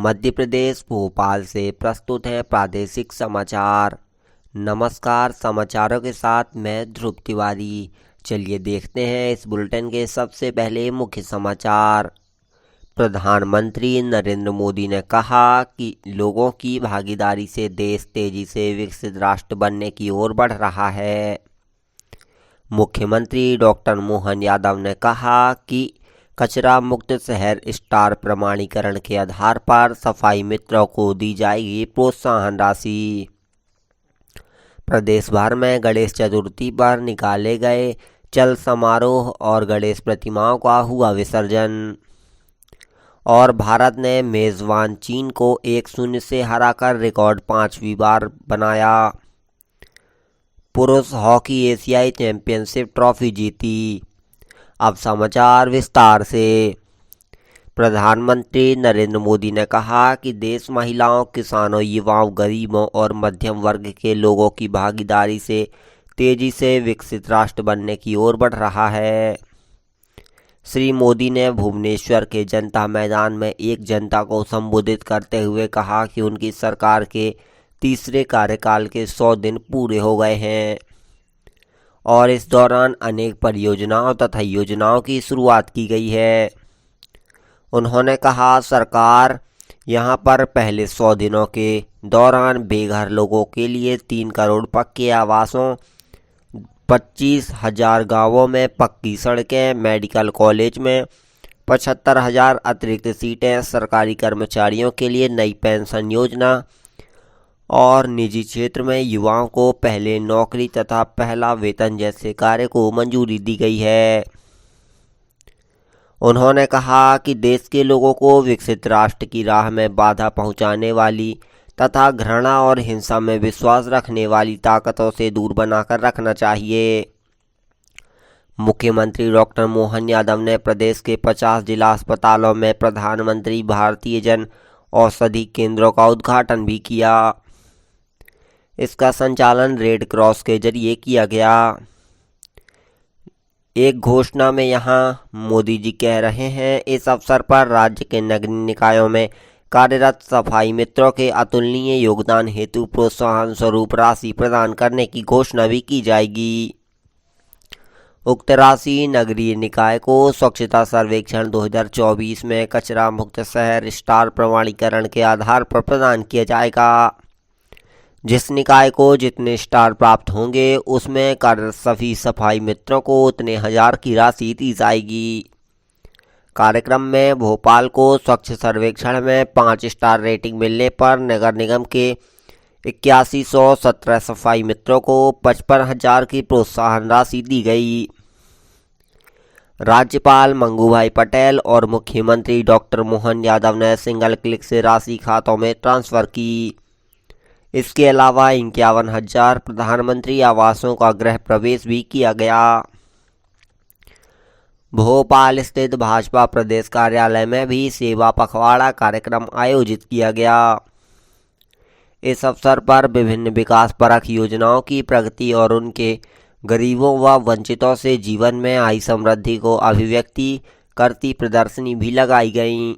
मध्य प्रदेश भोपाल से प्रस्तुत है प्रादेशिक समाचार। नमस्कार, समाचारों के साथ मैं ध्रुव तिवारी। चलिए देखते हैं इस बुलेटिन के सबसे पहले मुख्य समाचार। प्रधानमंत्री नरेंद्र मोदी ने कहा कि लोगों की भागीदारी से देश तेजी से विकसित राष्ट्र बनने की ओर बढ़ रहा है। मुख्यमंत्री डॉक्टर मोहन यादव ने कहा कि कचरा मुक्त शहर स्टार प्रमाणीकरण के आधार पर सफाई मित्रों को दी जाएगी प्रोत्साहन राशि। प्रदेश भर में गणेश चतुर्थी पर निकाले गए चल समारोह और गणेश प्रतिमाओं का हुआ विसर्जन। और भारत ने मेजबान चीन को 1-0 से हराकर रिकॉर्ड 5वीं बार बनाया। पुरुष हॉकी एशियाई चैंपियनशिप ट्रॉफी जीती। अब समाचार विस्तार से। प्रधानमंत्री नरेंद्र मोदी ने कहा कि देश महिलाओं, किसानों, युवाओं, गरीबों और मध्यम वर्ग के लोगों की भागीदारी से तेजी से विकसित राष्ट्र बनने की ओर बढ़ रहा है। श्री मोदी ने भुवनेश्वर के जनता मैदान में एक जनता को संबोधित करते हुए कहा कि उनकी सरकार के तीसरे कार्यकाल के 100 दिन पूरे हो गए हैं और इस दौरान अनेक परियोजनाओं तथा योजनाओं की शुरुआत की गई है। उन्होंने कहा, सरकार यहां पर पहले 100 दिनों के दौरान बेघर लोगों के लिए 3 करोड़ पक्के आवासों, 25,000 गांवों में पक्की सड़कें, मेडिकल कॉलेज में 75,000 अतिरिक्त सीटें, सरकारी कर्मचारियों के लिए नई पेंशन योजना और निजी क्षेत्र में युवाओं को पहले नौकरी तथा पहला वेतन जैसे कार्य को मंजूरी दी गई है। उन्होंने कहा कि देश के लोगों को विकसित राष्ट्र की राह में बाधा पहुंचाने वाली तथा घृणा और हिंसा में विश्वास रखने वाली ताकतों से दूर बनाकर रखना चाहिए। मुख्यमंत्री डॉक्टर मोहन यादव ने प्रदेश के 50 जिला अस्पतालों में प्रधानमंत्री भारतीय जन औषधि केंद्रों का उद्घाटन भी किया। इसका संचालन रेड क्रॉस के जरिए किया गया। एक घोषणा में यहां मोदी जी कह रहे हैं, इस अवसर पर राज्य के नगरीय निकायों में कार्यरत सफाई मित्रों के अतुलनीय योगदान हेतु प्रोत्साहन स्वरूप राशि प्रदान करने की घोषणा भी की जाएगी। उक्त राशि नगरीय निकाय को स्वच्छता सर्वेक्षण 2024 में कचरा मुक्त शहर स्टार प्रमाणीकरण के आधार पर प्रदान किया जाएगा। जिस निकाय को जितने स्टार प्राप्त होंगे उसमें कार्यरत सभी सफाई मित्रों को उतने 1000 की राशि दी जाएगी। कार्यक्रम में भोपाल को स्वच्छ सर्वेक्षण में 5 स्टार रेटिंग मिलने पर नगर निगम के 8117 सफाई मित्रों को 55,000 की प्रोत्साहन राशि दी गई। राज्यपाल मंगूभाई पटेल और मुख्यमंत्री डॉक्टर मोहन यादव ने सिंगल क्लिक से राशि खातों में ट्रांसफर की। इसके अलावा 51,000 प्रधानमंत्री आवासों का गृह प्रवेश भी किया गया। भोपाल स्थित भाजपा प्रदेश कार्यालय में भी सेवा पखवाड़ा कार्यक्रम आयोजित किया गया। इस अवसर पर विभिन्न विकास परक योजनाओं की प्रगति और उनके गरीबों व वंचितों से जीवन में आई समृद्धि को अभिव्यक्ति करती प्रदर्शनी भी लगाई गई।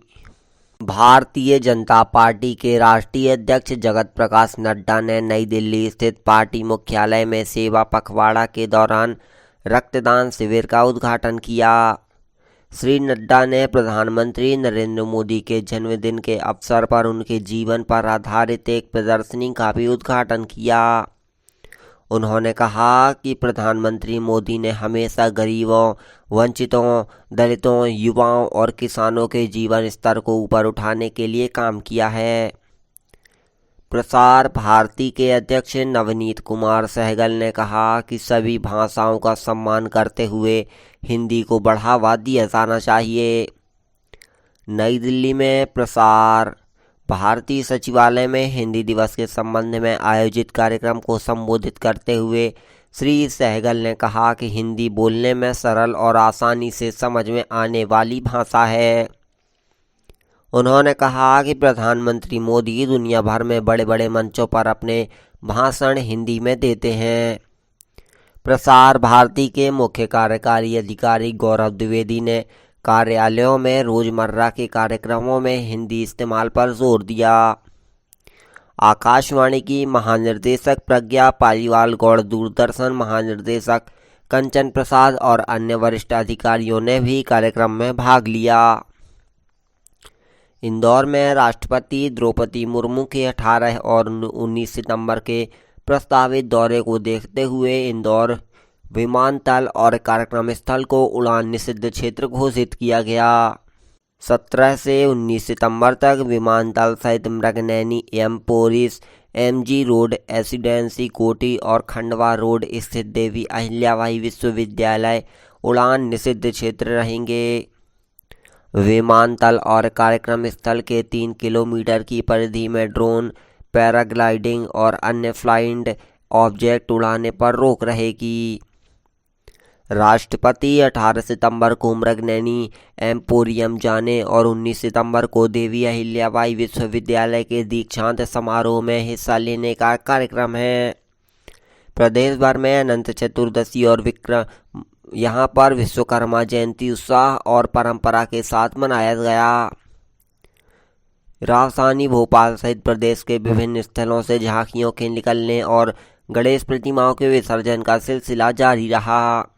भारतीय जनता पार्टी के राष्ट्रीय अध्यक्ष जगत प्रकाश नड्डा ने नई दिल्ली स्थित पार्टी मुख्यालय में सेवा पखवाड़ा के दौरान रक्तदान शिविर का उद्घाटन किया। श्री नड्डा ने प्रधानमंत्री नरेंद्र मोदी के जन्मदिन के अवसर पर उनके जीवन पर आधारित एक प्रदर्शनी का भी उद्घाटन किया। उन्होंने कहा कि प्रधानमंत्री मोदी ने हमेशा गरीबों, वंचितों, दलितों, युवाओं और किसानों के जीवन स्तर को ऊपर उठाने के लिए काम किया है। प्रसार भारती के अध्यक्ष नवनीत कुमार सहगल ने कहा कि सभी भाषाओं का सम्मान करते हुए हिंदी को बढ़ावा दिया जाना चाहिए। नई दिल्ली में प्रसार भारती सचिवालय में हिंदी दिवस के संबंध में आयोजित कार्यक्रम को संबोधित करते हुए श्री सहगल ने कहा कि हिंदी बोलने में सरल और आसानी से समझ में आने वाली भाषा है। उन्होंने कहा कि प्रधानमंत्री मोदी दुनिया भर में बड़े बड़े मंचों पर अपने भाषण हिंदी में देते हैं। प्रसार भारती के मुख्य कार्यकारी अधिकारी गौरव द्विवेदी ने कार्यालयों में रोजमर्रा के कार्यक्रमों में हिंदी इस्तेमाल पर जोर दिया। आकाशवाणी की महानिदेशक प्रज्ञा पालीवाल गौड़, दूरदर्शन महानिदेशक कंचन प्रसाद और अन्य वरिष्ठ अधिकारियों ने भी कार्यक्रम में भाग लिया। इंदौर में राष्ट्रपति द्रौपदी मुर्मू के 18 और 19 सितंबर के प्रस्तावित दौरे को देखते हुए इंदौर विमानतल और कार्यक्रम स्थल को उड़ान निषिद्ध क्षेत्र घोषित किया गया। 17 से 19 सितंबर तक विमानतल सहित मृगनैनी, एम्पोरिस, एमजी रोड, एसिडेंसी, कोटी और खंडवा रोड स्थित देवी अहिल्याबाई विश्वविद्यालय उड़ान निषिद्ध क्षेत्र रहेंगे। विमानतल और कार्यक्रम स्थल के 3 किलोमीटर की परिधि में ड्रोन, पैराग्लाइडिंग और अन्य फ्लाइंग ऑब्जेक्ट उड़ाने पर रोक रहेगी। राष्ट्रपति 18 सितंबर को मृगनैनी एम्पोरियम जाने और 19 सितंबर को देवी अहिल्याबाई विश्वविद्यालय के दीक्षांत समारोह में हिस्सा लेने का कार्यक्रम है। प्रदेश भर में अनंत चतुर्दशी और यहाँ पर विश्वकर्मा जयंती उत्साह और परंपरा के साथ मनाया गया। राजधानी भोपाल सहित प्रदेश के विभिन्न स्थलों से झांकियों के निकलने और गणेश प्रतिमाओं के विसर्जन का सिलसिला जारी रहा।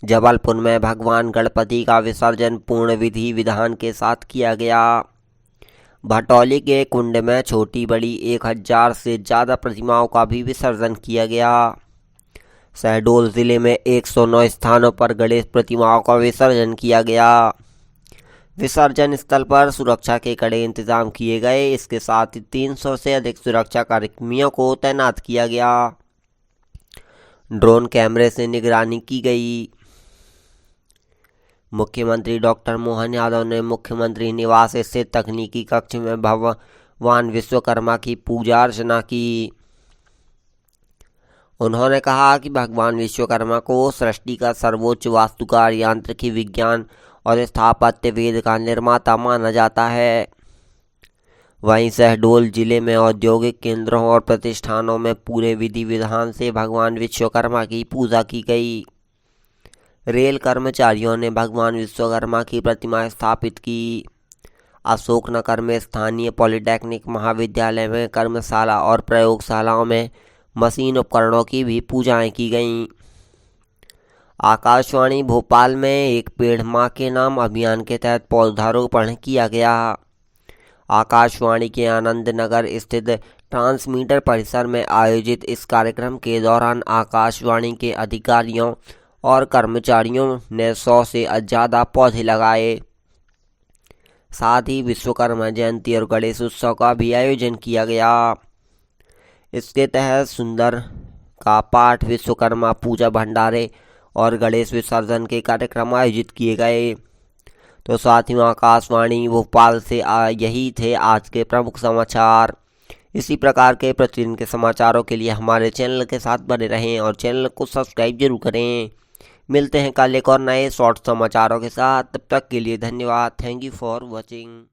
जबलपुर में भगवान गणपति का विसर्जन पूर्ण विधि विधान के साथ किया गया। भटौली के कुंड में छोटी बड़ी 1000 से ज़्यादा प्रतिमाओं का भी विसर्जन किया गया। शहडोल जिले में 109 स्थानों पर गणेश प्रतिमाओं का विसर्जन किया गया। विसर्जन स्थल पर सुरक्षा के कड़े इंतजाम किए गए। इसके साथ ही 300 से अधिक सुरक्षा कर्मियों को तैनात किया गया। ड्रोन कैमरे से निगरानी की गई। मुख्यमंत्री डॉक्टर मोहन यादव ने मुख्यमंत्री निवास स्थित तकनीकी कक्ष में भगवान विश्वकर्मा की पूजा अर्चना की। उन्होंने कहा कि भगवान विश्वकर्मा को सृष्टि का सर्वोच्च वास्तुकार, यांत्रिकी, विज्ञान और स्थापत्य वेद का निर्माता माना जाता है। वहीं शहडोल जिले में औद्योगिक केंद्रों और प्रतिष्ठानों में पूरे विधि विधान से भगवान विश्वकर्मा की पूजा की गई। रेल कर्मचारियों ने भगवान विश्वकर्मा की प्रतिमा स्थापित की। अशोकनगर में स्थानीय पॉलिटेक्निक महाविद्यालय में कर्मशाला और प्रयोगशालाओं में मशीन उपकरणों की भी पूजाएं की गईं। आकाशवाणी भोपाल में एक पेड़ मां के नाम अभियान के तहत पौधारोपण किया गया। आकाशवाणी के आनंद नगर स्थित ट्रांसमीटर परिसर में आयोजित इस कार्यक्रम के दौरान आकाशवाणी के अधिकारियों और कर्मचारियों ने 100 से ज़्यादा पौधे लगाए। साथ ही विश्वकर्मा जयंती और गणेश उत्सव का भी आयोजन किया गया। इसके तहत सुंदर का पाठ, विश्वकर्मा पूजा भंडारे और गणेश विसर्जन के कार्यक्रम आयोजित किए गए। तो साथियों, आकाशवाणी भोपाल से यही थे आज के प्रमुख समाचार। इसी प्रकार के प्रतिदिन के समाचारों के लिए हमारे चैनल के साथ बने रहें और चैनल को सब्सक्राइब जरूर करें। मिलते हैं कल एक और नए शॉर्ट समाचारों के साथ। तब तक के लिए धन्यवाद। Thank you for watching.